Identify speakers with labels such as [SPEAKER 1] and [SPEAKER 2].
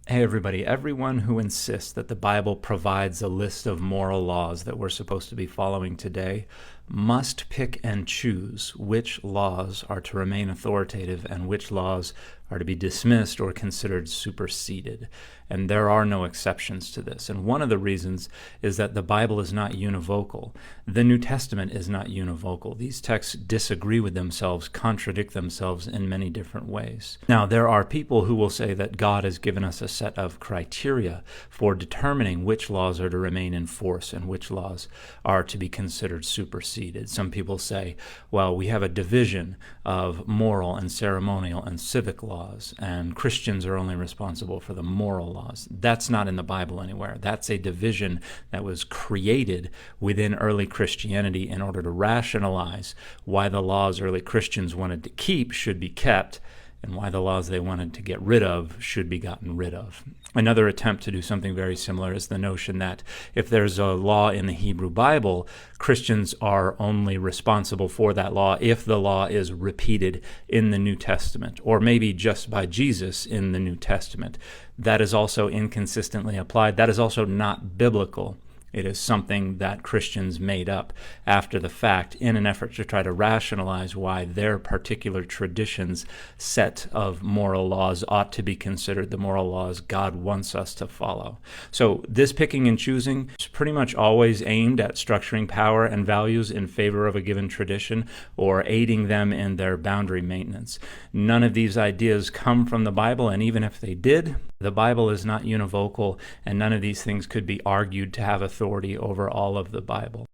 [SPEAKER 1] Hey everybody, everyone who insists that the Bible provides a list of moral laws that we're supposed to be following today must pick and choose which laws are to remain authoritative and which laws are to be dismissed or considered superseded. And there are no exceptions to this. And one of the reasons is that the Bible is not univocal. The New Testament is not univocal. These texts disagree with themselves, contradict themselves in many different ways. Now, there are people who will say that God has given us a set of criteria for determining which laws are to remain in force and which laws are to be considered superseded. Some people say, well, we have a division of moral and ceremonial and civic laws, and Christians are only responsible for the moral laws. That's not in the Bible anywhere. That's a division that was created within early Christianity in order to rationalize why the laws early Christians wanted to keep should be kept, and why the laws they wanted to get rid of should be gotten rid of. Another attempt to do something very similar is the notion that if there's a law in the Hebrew Bible, Christians are only responsible for that law if the law is repeated in the New Testament, or maybe just by Jesus in the New Testament. That is also inconsistently applied. That is also not biblical. It is something that Christians made up after the fact in an effort to try to rationalize why their particular tradition's set of moral laws ought to be considered the moral laws God wants us to follow. So this picking and choosing is pretty much always aimed at structuring power and values in favor of a given tradition or aiding them in their boundary maintenance. None of these ideas come from the Bible, and even if they did, the Bible is not univocal, and none of these things could be argued to have authority over all of the Bible.